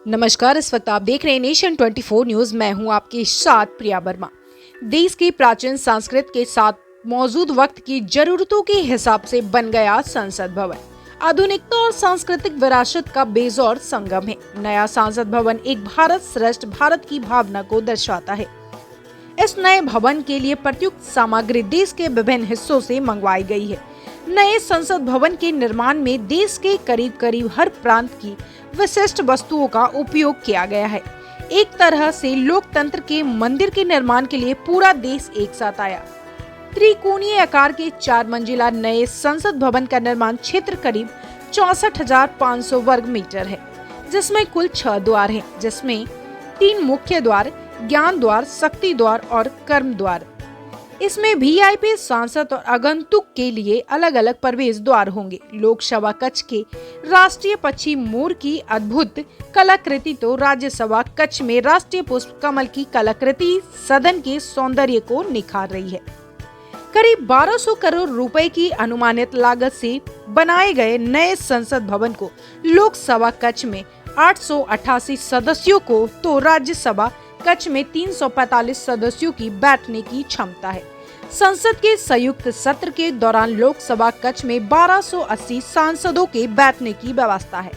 नमस्कार, इस वक्त आप देख रहे हैं नेशन 24 न्यूज। मैं हूं आपके साथ प्रिया वर्मा। देश की प्राचीन संस्कृति के साथ मौजूद वक्त की जरूरतों के हिसाब से बन गया संसद भवन आधुनिकता और सांस्कृतिक विरासत का बेजोड़ संगम है। नया संसद भवन एक भारत श्रेष्ठ भारत की भावना को दर्शाता है। इस नए भवन के लिए प्रयुक्त सामग्री देश के विभिन्न हिस्सों से मंगवाई गई है। नए संसद भवन के निर्माण में देश के करीब करीब हर प्रांत की विशिष्ट वस्तुओं का उपयोग किया गया है। एक तरह से लोकतंत्र के मंदिर के निर्माण के लिए पूरा देश एक साथ आया। त्रिकोणीय आकार के 4 मंजिला नए संसद भवन का निर्माण क्षेत्र करीब 64,500 वर्ग मीटर है, जिसमें कुल 6 द्वार हैं, जिसमें 3 मुख्य द्वार, ज्ञान द्वार, शक्ति द्वार और कर्म द्वार। इसमें वीआईपी, सांसद और आगंतुक के लिए अलग अलग प्रवेश द्वार होंगे। लोकसभा कक्ष के राष्ट्रीय पक्षी मोर की अद्भुत कलाकृति तो राज्यसभा कक्ष में राष्ट्रीय पुष्प कमल की कलाकृति सदन के सौंदर्य को निखार रही है। करीब 1200 करोड़ रुपए की अनुमानित लागत से बनाए गए नए संसद भवन को लोकसभा कक्ष में 888 सदस्यों को तो राज्यसभा कक्ष में 345 सदस्यों की बैठने की क्षमता है। संसद के संयुक्त सत्र के दौरान लोकसभा कक्ष में 1280 सांसदों के बैठने की व्यवस्था है।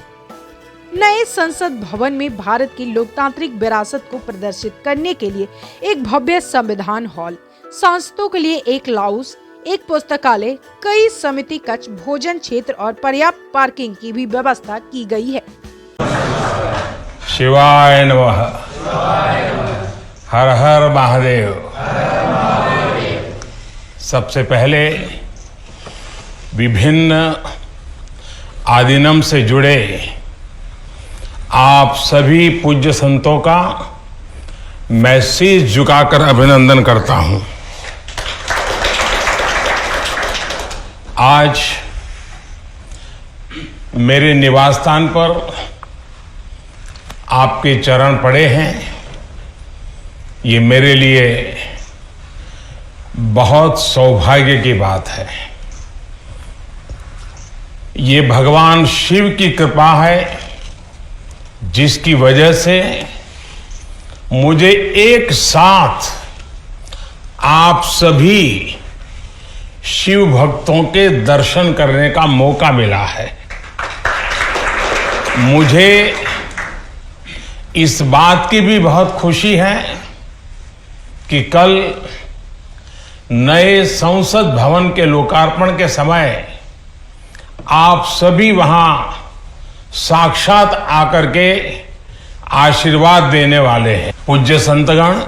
नए संसद भवन में भारत की लोकतांत्रिक विरासत को प्रदर्शित करने के लिए एक भव्य संविधान हॉल, सांसदों के लिए एक लाउंज, एक पुस्तकालय, कई समिति कक्ष, भोजन क्षेत्र और पर्याप्त पार्किंग की भी व्यवस्था की गई है। शिवाय नमः। हर हर महादेव। सबसे पहले विभिन्न आदिनम से जुड़े आप सभी पूज्य संतों का मैं शीश झुकाकर अभिनंदन करता हूं। आज मेरे निवास स्थान पर आपके चरण पड़े हैं, ये मेरे लिए बहुत सौभाग्य की बात है। ये भगवान शिव की कृपा है, जिसकी वजह से मुझे एक साथ आप सभी शिव भक्तों के दर्शन करने का मौका मिला है। मुझे इस बात की भी बहुत खुशी है कि कल नए संसद भवन के लोकार्पण के समय आप सभी वहां साक्षात आकर के आशीर्वाद देने वाले हैं। पूज्य संतगण,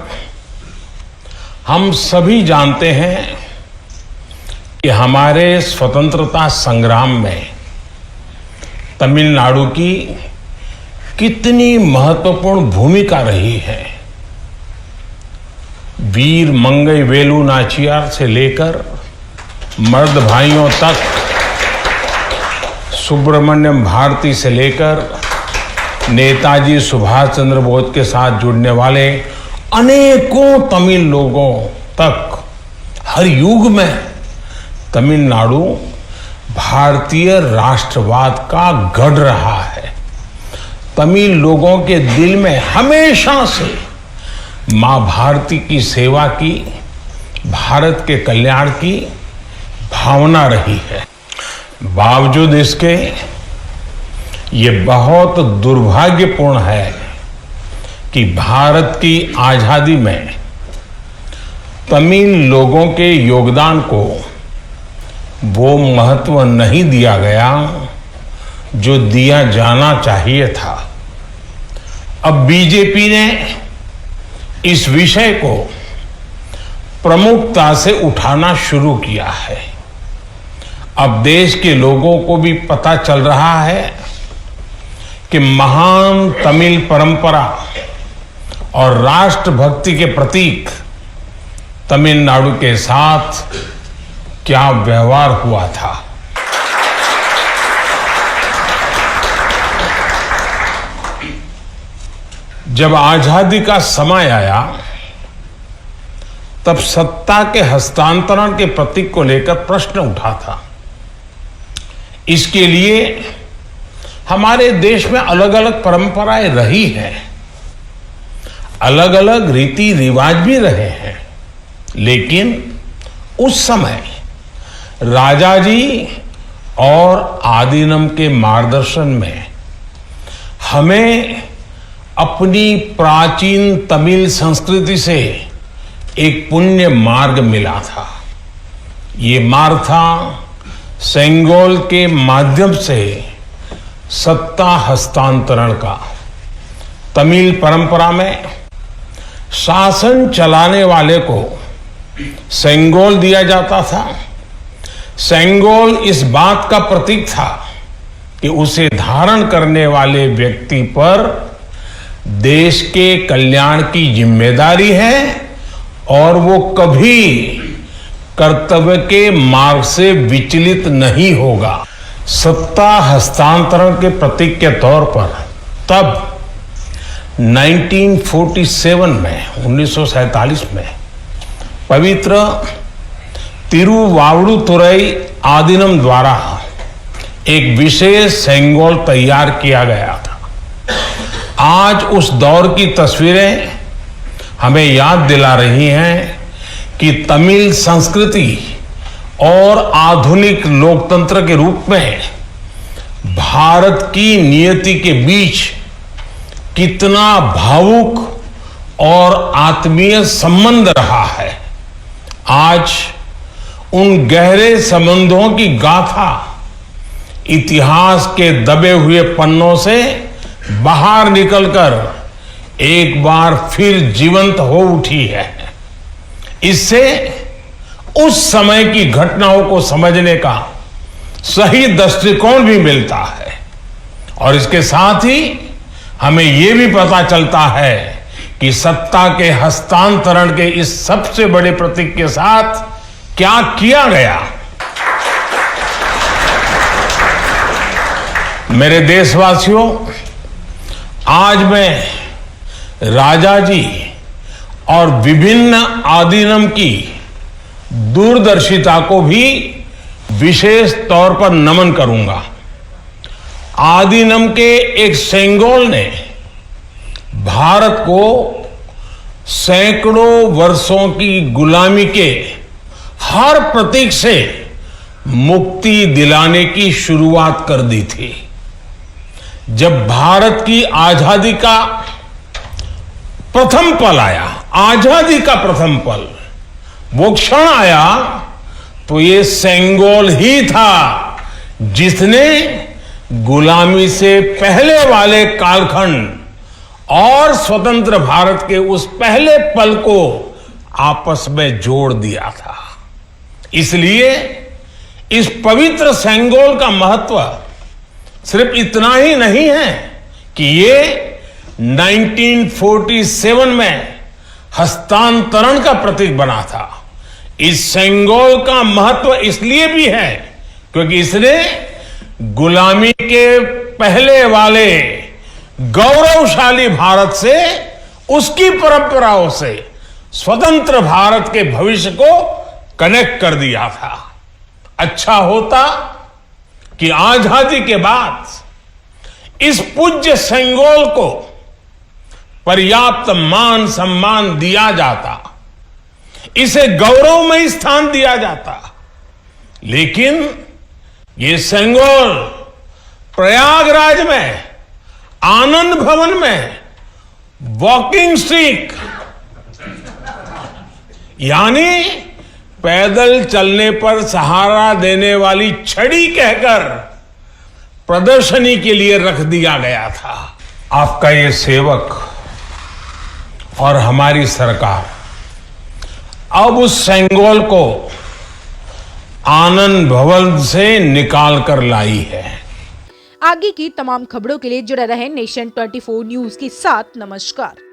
हम सभी जानते हैं कि हमारे स्वतंत्रता संग्राम में तमिलनाडु की कितनी महत्वपूर्ण भूमिका रही है। वीर मंगई वेलु नाचियार से लेकर मर्द भाइयों तक, सुब्रमण्यम भारती से लेकर नेताजी सुभाष चंद्र बोस के साथ जुड़ने वाले अनेकों तमिल लोगों तक हर युग में तमिलनाडु भारतीय राष्ट्रवाद का गढ़ रहा है। तमिल लोगों के दिल में हमेशा से मां भारती की सेवा की, भारत के कल्याण की भावना रही है। बावजूद इसके ये बहुत दुर्भाग्यपूर्ण है कि भारत की आजादी में तमिल लोगों के योगदान को वो महत्व नहीं दिया गया जो दिया जाना चाहिए था। अब बीजेपी ने इस विषय को प्रमुखता से उठाना शुरू किया है। अब देश के लोगों को भी पता चल रहा है कि महान तमिल परंपरा और राष्ट्रभक्ति के प्रतीक तमिलनाडु के साथ क्या व्यवहार हुआ था। जब आजादी का समय आया, तब सत्ता के हस्तांतरण के प्रतीक को लेकर प्रश्न उठा था। इसके लिए हमारे देश में अलग अलग परंपराएं रही हैं, अलग अलग रीति रिवाज भी रहे हैं, लेकिन उस समय राजा जी और आदीनम के मार्गदर्शन में हमें अपनी प्राचीन तमिल संस्कृति से एक पुण्य मार्ग मिला था। ये मार्ग था सेंगोल के माध्यम से सत्ता हस्तांतरण का। तमिल परंपरा में शासन चलाने वाले को सेंगोल दिया जाता था। सेंगोल इस बात का प्रतीक था कि उसे धारण करने वाले व्यक्ति पर देश के कल्याण की जिम्मेदारी है और वो कभी कर्तव्य के मार्ग से विचलित नहीं होगा। सत्ता हस्तांतरण के प्रतीक के तौर पर तब 1947 में 1947 में पवित्र तिरुवावड़ुतुरई आदीनम द्वारा एक विशेष सेंगोल तैयार किया गया था। आज उस दौर की तस्वीरें हमें याद दिला रही हैं कि तमिल संस्कृति और आधुनिक लोकतंत्र के रूप में भारत की नियति के बीच कितना भावुक और आत्मीय संबंध रहा है। आज उन गहरे संबंधों की गाथा इतिहास के दबे हुए पन्नों से बाहर निकलकर एक बार फिर जीवंत हो उठी है। इससे उस समय की घटनाओं को समझने का सही दृष्टिकोण भी मिलता है और इसके साथ ही हमें यह भी पता चलता है कि सत्ता के हस्तांतरण के इस सबसे बड़े प्रतीक के साथ क्या किया गया। मेरे देशवासियों, आज मैं राजा जी और विभिन्न आदीनम की दूरदर्शिता को भी विशेष तौर पर नमन करूंगा। आदीनम के एक सेंगोल ने भारत को सैकड़ों वर्षों की गुलामी के हर प्रतीक से मुक्ति दिलाने की शुरुआत कर दी थी। जब भारत की आजादी का प्रथम पल आया, आजादी का प्रथम पल, वो क्षण आया, तो ये सेंगोल ही था जिसने गुलामी से पहले वाले कालखंड और स्वतंत्र भारत के उस पहले पल को आपस में जोड़ दिया था। इसलिए इस पवित्र सेंगोल का महत्व सिर्फ इतना ही नहीं है कि ये 1947 में हस्तांतरण का प्रतीक बना था। इस सेंगोल का महत्व इसलिए भी है क्योंकि इसने गुलामी के पहले वाले गौरवशाली भारत से, उसकी परंपराओं से स्वतंत्र भारत के भविष्य को कनेक्ट कर दिया था। अच्छा होता कि आजादी के बाद इस पूज्य सेंगोल को पर्याप्त मान सम्मान दिया जाता, इसे गौरवमय स्थान दिया जाता, लेकिन ये सेंगोल प्रयागराज में आनंद भवन में वॉकिंग स्टिक यानी पैदल चलने पर सहारा देने वाली छड़ी कहकर प्रदर्शनी के लिए रख दिया गया था। आपका ये सेवक और हमारी सरकार अब उस सेंगोल को आनंद भवन से निकाल कर लाई है। आगे की तमाम खबरों के लिए जुड़े रहें नेशन 24 न्यूज के साथ। नमस्कार।